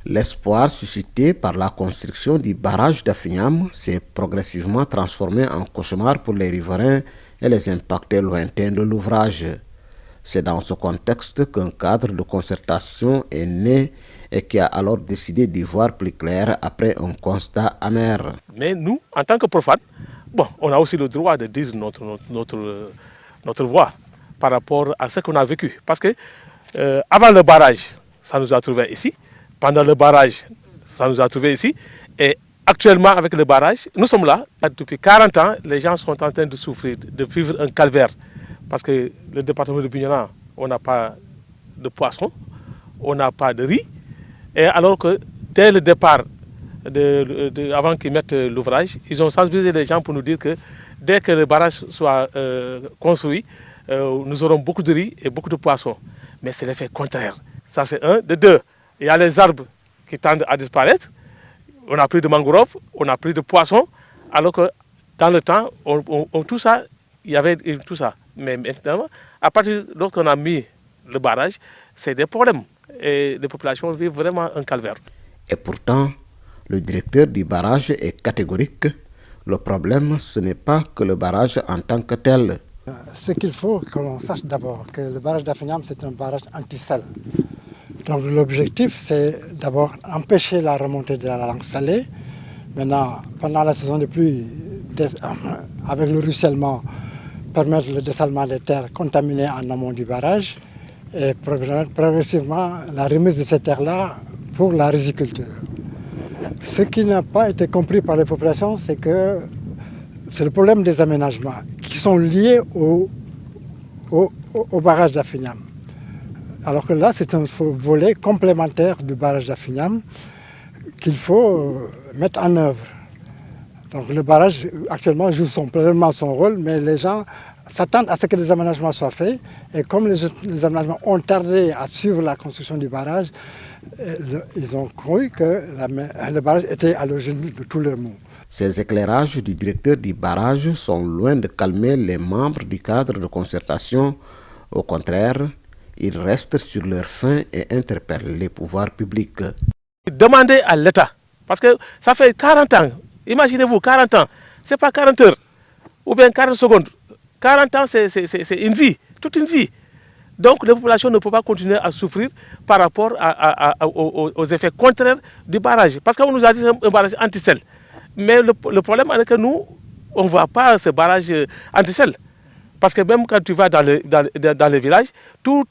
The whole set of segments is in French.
L'espoir suscité par la construction du barrage d'Afignam s'est progressivement transformé en cauchemar pour les riverains et les impactés lointains de l'ouvrage. C'est dans ce contexte qu'un cadre de concertation est né et qui a alors décidé d'y voir plus clair après un constat amer. Mais nous, en tant que profanes, on a aussi le droit de dire notre voix par rapport à ce qu'on a vécu. Parce que avant le barrage, ça nous a trouvés ici. Pendant le barrage, ça nous a trouvés ici. Et actuellement, avec le barrage, nous sommes là. Depuis 40 ans, les gens sont en train de souffrir, de vivre un calvaire. Parce que le département de Bignona, on n'a pas de poisson, on n'a pas de riz. Et alors que dès le départ, avant qu'ils mettent l'ouvrage, ils ont sensibilisé les gens pour nous dire que dès que le barrage soit construit, nous aurons beaucoup de riz et beaucoup de poissons. Mais c'est l'effet contraire. Ça, c'est un. De deux, il y a les arbres qui tendent à disparaître. On n'a plus de mangroves, on n'a plus de poissons, alors que dans le temps, tout ça, il y avait tout ça. Mais maintenant, à partir de lorsqu'on a mis le barrage, c'est des problèmes. Et les populations vivent vraiment un calvaire. Et pourtant, le directeur du barrage est catégorique. Le problème, ce n'est pas que le barrage en tant que tel. Ce qu'il faut que l'on sache d'abord, que le barrage d'Afignam, c'est un barrage anti-sel. Donc l'objectif, c'est d'abord empêcher la remontée de la langue salée. Maintenant, pendant la saison de pluie, avec le ruissellement, permettre le dessalement des terres contaminées en amont du barrage et progressivement la remise de ces terres-là pour la riziculture. Ce qui n'a pas été compris par les populations, c'est que c'est le problème des aménagements qui sont liés au barrage d'Afignam. Alors que là, c'est un volet complémentaire du barrage d'Afignam qu'il faut mettre en œuvre. Donc le barrage actuellement joue pleinement son rôle, mais les gens s'attendent à ce que les aménagements soient faits. Et comme les aménagements ont tardé à suivre la construction du barrage, ils ont cru que le barrage était à l'origine de tous leurs maux. Ces éclairages du directeur du barrage sont loin de calmer les membres du cadre de concertation. Au contraire, ils restent sur leur faim et interpellent les pouvoirs publics. Demandez à l'État, parce que ça fait 40 ans, imaginez-vous 40 ans, ce n'est pas 40 heures ou bien 40 secondes. 40 ans, c'est une vie, toute une vie. Donc les populations ne peuvent pas continuer à souffrir par rapport aux effets contraires du barrage. Parce qu'on nous a dit que c'est un barrage anti-sel. Mais le problème est que nous, on ne voit pas ce barrage anti-sel. Parce que même quand tu vas dans les villages, tous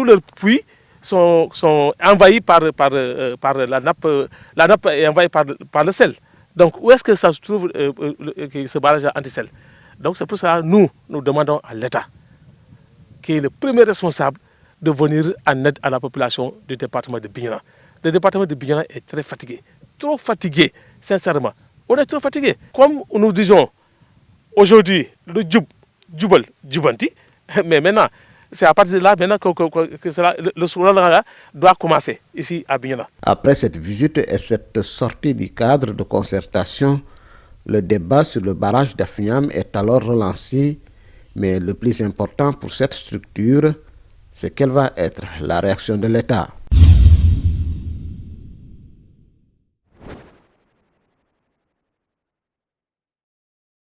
leurs puits sont envahis par la nappe. La nappe est envahie par le sel. Donc où est-ce que ça se trouve ce barrage anti-sel? Donc c'est pour ça que nous demandons à l'État, qui est le premier responsable, de venir en aide à la population du département de Bignona. Le département de Bignona est très fatigué, trop fatigué, sincèrement. On est trop fatigué. Comme nous disons aujourd'hui, le Djoubal Djoubanti, mais maintenant, c'est à partir de là maintenant que le slogan doit commencer ici à Bignona. Après cette visite et cette sortie du cadre de concertation, le débat sur le barrage d'Afignam est alors relancé, mais le plus important pour cette structure, c'est quelle va être la réaction de l'État.